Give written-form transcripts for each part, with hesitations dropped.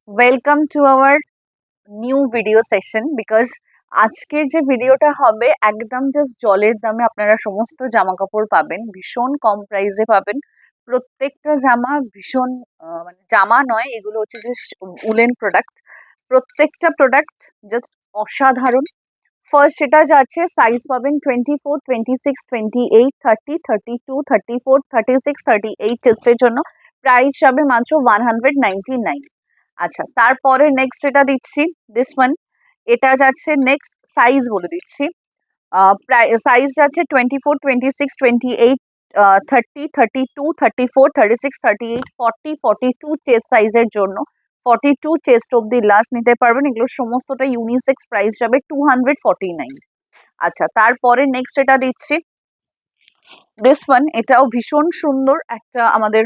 Welcome to our new video session because আজকের যে ভিডিওটা হবে একদম জাস্ট জলের দামে আপনারা সমস্ত জামা কাপড় পাবেন, ভীষণ কম প্রাইসে পাবেন। প্রত্যেকটা জামা ভীষণ মানে জামা নয়, এগুলো হচ্ছে যে উলেন প্রোডাক্ট। প্রত্যেকটা প্রোডাক্ট জাস্ট অসাধারণ। ফার্স্ট সেটা যাচ্ছে সাইজ পাবেন 24, 26, 28, 30, 32, 34, 36, 38 চেস্টের জন্য। প্রাইস যাবে মাত্র 199। আচ্ছা, তারপরে নেক্সট এটা দিচ্ছি দিস ওয়ান। এটা যাচ্ছে নেক্সট সাইজ বলে দিচ্ছি। সাইজ যাচ্ছে 24, 26, 28, 30, 32, 34, 36, 38, 40, 42 চেস্ট সাইজের জন্য। 42 চেস্ট অব্দি লাস্ট নিতে পারবেন। এগুলো সমস্তটা ইউনিসেক্স, প্রাইস যাবে 249। আচ্ছা, তারপরে নেক্সট এটা দিচ্ছি দিস ওয়ান। এটাও ভীষণ সুন্দর একটা আমাদের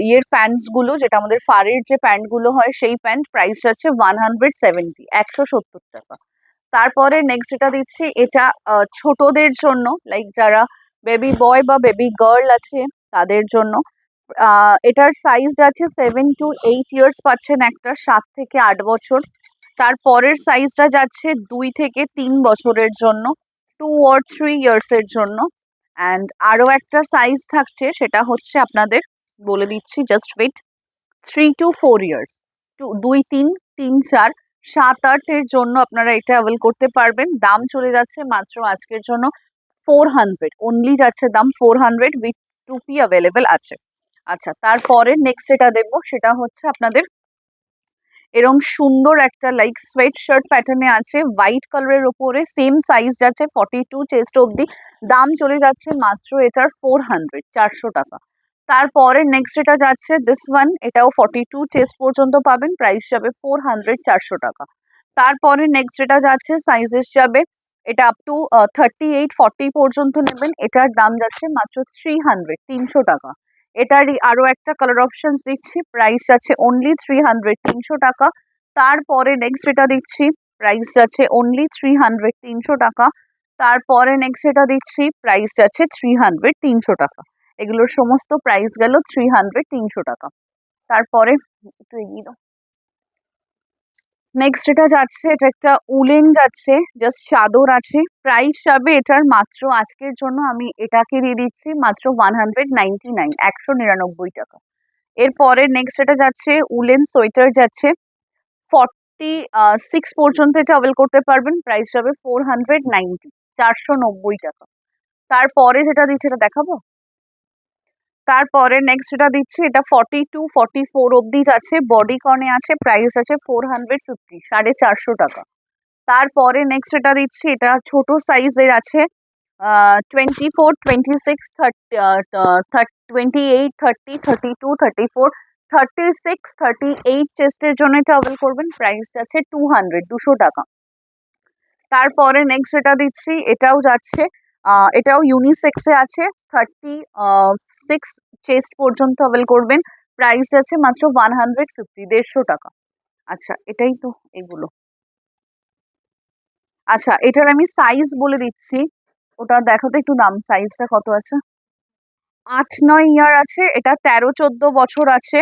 ইয়ের প্যান্টস গুলো, যেটা আমাদের ফারের যে প্যান্ট গুলো হয় সেই প্যান্ট। প্রাইস আছে 170, 170 টাকা। তারপরে নেক্সট যেটা দিচ্ছি, এটা ছোটদের জন্য, লাইক যারা বেবি বয় বা বেবি গার্ল আছে তাদের জন্য। এটার সাইজ আছে 7 to 8 ইয়ার্স পাচ্ছেন, একটা 7 থেকে 8 বছর। তারপরের সাইজটা যাচ্ছে 2 থেকে 3 বছরের জন্য, 2 or 3 ইয়ার্স এর জন্য। অ্যান্ড আরো একটা সাইজ থাকছে, সেটা হচ্ছে আপনাদের বলে দিচ্ছি, জাস্ট ওয়েট, 3 to 4 ইয়ার্স। 2, 3, 3, 4, 7, 8 এর জন্য আপনারা এটা অ্যাভেল করতে পারবেন। দাম চলে যাচ্ছে মাত্র আজকের জন্য 400, অনলি যাচ্ছে দাম 400, উইথ টুপি অ্যাভেলেবেল আছে। আচ্ছা, তারপরে নেক্সট যেটা দেবো সেটা হচ্ছে আপনাদের এরকম সুন্দর একটা লাইক সোয়েট শার্ট প্যাটার্নে আছে, হোয়াইট কালারের ওপরে, সেম সাইজ যাচ্ছে 42 চেস্ট অব্দি। দাম চলে যাচ্ছে মাত্র এটার 400, 400 টাকা। তারপরে নেক্সট এটা যাচ্ছে দিস ওয়ান। এটাও 42 চেস্ট পর্যন্ত পাবেন, প্রাইস যাবে 400, 400 টাকা। তারপরে নেক্সট যেটা যাচ্ছে সাইজেস যাবে, এটা আপ টু 38, 40 পর্যন্ত নেবেন। এটার দাম যাচ্ছে মাত্র 300, 300 টাকা। এটারই আরো একটা কালার অপশনস দিচ্ছি, প্রাইস আছে অনলি 300, 300 টাকা। তারপরে নেক্সট যেটা দিচ্ছি, প্রাইস যাচ্ছে অনলি 300, 300 টাকা। তারপরে নেক্সট যেটা দিচ্ছি, প্রাইস যাচ্ছে 300, 300 টাকা। এগুলোর সমস্ত প্রাইস গেল 300, 300 টাকা। তারপরে একটু এগিয়ে দাও। নেক্সট যেটা যাচ্ছে, এটা একটা উলেন যাচ্ছে, জাস্ট চাদর আছে। প্রাইস যাবে এটার মাত্র আজকের জন্য আমি এটাকে দিয়ে দিচ্ছি মাত্র 199, 199 টাকা। এরপরে নেক্সট যেটা যাচ্ছে উলেন সোয়েটার যাচ্ছে, 46 পর্যন্ত এটা অ্যাভেল করতে পারবেন। প্রাইস যাবে 490, 490 টাকা। তারপরে যেটা দিচ্ছে এটা দেখাবো। তারপরে নেক্সট যেটা দিচ্ছি, এটা 42, 44 অব্দি আছে, বডি কর্নে আছে, প্রাইস আছে 450, 450 টাকা। তারপরে নেক্সট যেটা দিচ্ছি, এটা ছোট সাইজের আছে, 24, 26, 30, 28, 30, 32, 34, 36, 38 চেস্টের জন্য এটা অ্যাভেল করবেন। প্রাইস আছে 200, 200 টাকা। তারপরে নেক্সট যেটা দিচ্ছি, এটাও যাচ্ছে, এটাও ইউনিসেক্সে আছে, 36 চেস্ট পর্যন্ত অ্যাভেল করবেন। প্রাইস আছে মাত্র 150, 150 টাকা। আচ্ছা, এটাই তো এগুলো। আচ্ছা, এটার আমি সাইজ বলে দিচ্ছি, ওটা দেখো তো একটু দাম, সাইজটা কত আছে। 8, 9 ইয়ার আছে, এটা 13, 14 বছর আছে,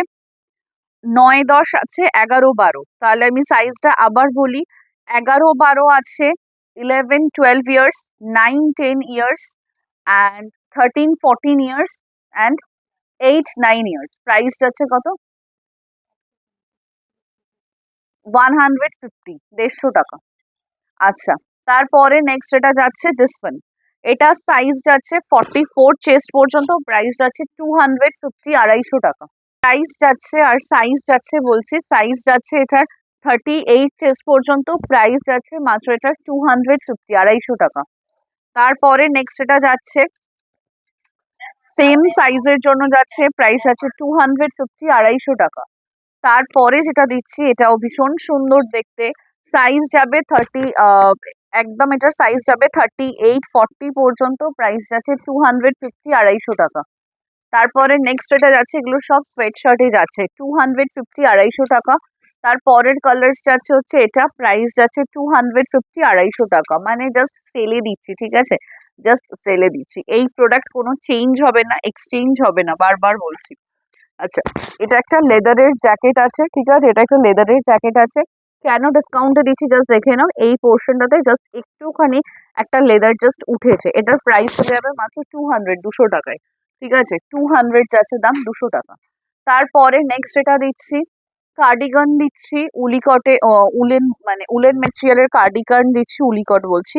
9, 10 আছে, 11, 12। তাহলে আমি সাইজটা আবার বলি, 11, 12 আছে, 11, 12 years, 9, 10 years, and 13, 14 years, and 8, 9 years. Price যাচ্ছে কত? 150, 150 টাকা। আচ্ছা, তারপরে নেক্সট এটা যাচ্ছে দিস ওয়ান। এটা সাইজ যাচ্ছে 44 চেস্ট পর্যন্ত, প্রাইস যাচ্ছে 250, 250 টাকা। প্রাইস যাচ্ছে আর সাইজ যাচ্ছে বলছি, সাইজ যাচ্ছে এটার 38 চেস্ট পর্যন্ত, প্রাইস যাচ্ছে মাত্র এটার 250, 250 টাকা। তারপরে নেক্সট এটা যাচ্ছে সেম সাইজের জন্য যাচ্ছে, প্রাইস আছে 250, 250 টাকা। তারপরে যেটা দিচ্ছি, এটাও ভীষণ সুন্দর দেখতে, সাইজ যাবে 30, একদম এটার সাইজ যাবে 38, 40 পর্যন্ত, প্রাইস যাচ্ছে 250, 250 টাকা। তারপরে নেক্সট এটা যাচ্ছে, এগুলো সব সোয়েট শার্টে যাচ্ছে, 250, 250 টাকা। তারপরের কালার্স যাচ্ছে হচ্ছে এটা, প্রাইস যাচ্ছে 250, 250 টাকা। মানে জাস্ট সেলে দিচ্ছি, ঠিক আছে, জাস্ট সেলে দিচ্ছি। এই প্রোডাক্ট কোনো চেঞ্জ হবে না, এক্সচেঞ্জ হবে না, বারবার বলছি। আচ্ছা, এটা একটা লেদারের জ্যাকেট আছে, ঠিক আছে, এটা একটা লেদারের জ্যাকেট আছে। কেন ডিসকাউন্টে দিচ্ছি জাস্ট দেখে নাও, এই পোর্শনটাতে জাস্ট একটুখানি একটা লেদার জাস্ট উঠেছে। এটার প্রাইস চলে যাবে মাত্র 200 টাকায়, ঠিক আছে, 200 যাচ্ছে দাম, 200 টাকা। তারপরে নেক্সট এটা দিচ্ছি কার্ডিগান দিচ্ছি, উলিকটে উলেন মানে উলেন মেটেরিয়ালের কার্ডিগান দিচ্ছি, উলিকট বলছি।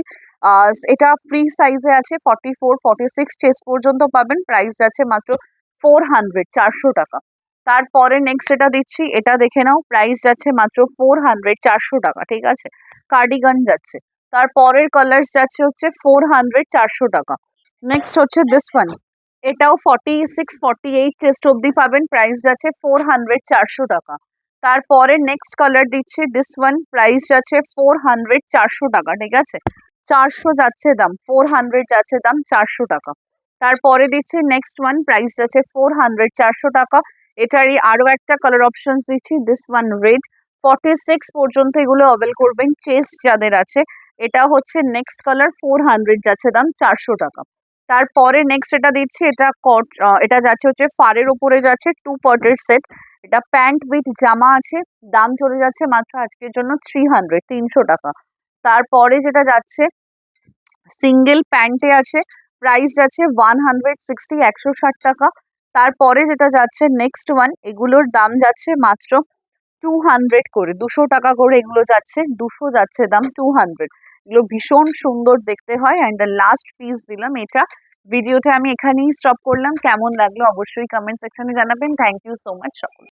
এটা ফ্রি সাইজে আছে, 44-46 চেস্ট পর্যন্ত পাবেন। প্রাইস যাচ্ছে মাত্র 400, 400 টাকা। তারপরে নেক্সট এটা দিচ্ছি, এটা দেখে নাও, প্রাইস যাচ্ছে মাত্র 400, 400 টাকা, ঠিক আছে, কার্ডিগান যাচ্ছে। তারপরের কালার যাচ্ছে হচ্ছে 400, 400 টাকা। নেক্সট হচ্ছে দিস ওয়ান, এটাও 46-48 চেস্ট অব্দি পাবেন। প্রাইস যাচ্ছে 400, 400 টাকা। তারপরে নেক্সট কালার দিচ্ছি দিস ওয়ান, প্রাইস যাচ্ছে 400, 400 টাকা, ঠিক আছে, 400 যাচ্ছে দাম, 400 যাচ্ছে দাম, 400 টাকা। তারপরে দিচ্ছি নেক্সট ওয়ান, প্রাইস যাচ্ছে 400, 400 টাকা। এটারই আরো একটা কালার অপশন দিচ্ছি, দিস ওয়ান রেড, 46 পর্যন্ত এগুলো অ্যাভেল করবেন চেস্ট যাদের আছে। এটা হচ্ছে নেক্সট কালার, 400 যাচ্ছে দাম, 400 টাকা। তারপরে নেক্সট এটা দিচ্ছি, এটা এটা যাচ্ছে হচ্ছে ফারের উপরে যাচ্ছে, 2 পার্টের সেট। এটা প্যান্ট উইথ জামা আছে, দাম চলে যাচ্ছে মাত্র আজকের জন্য 300, 300 টাকা। তারপরে যেটা যাচ্ছে সিঙ্গেল প্যান্টে আছে, প্রাইস যাচ্ছে 160, 160 টাকা। তারপরে যেটা যাচ্ছে নেক্সট ওয়ান, এগুলোর দাম যাচ্ছে মাত্র 200 করে, 200 টাকা করে এগুলো যাচ্ছে, 200 যাচ্ছে দাম, 200। এগুলো ভীষণ সুন্দর দেখতে হয়। অ্যান্ড দ্য লাস্ট পিস দিলাম এটা। ভিডিওটা আমি এখানেই স্টপ করলাম। কেমন লাগলো অবশ্যই কমেন্ট সেকশনে জানাবেন। থ্যাংক ইউ সো মাচ সকল।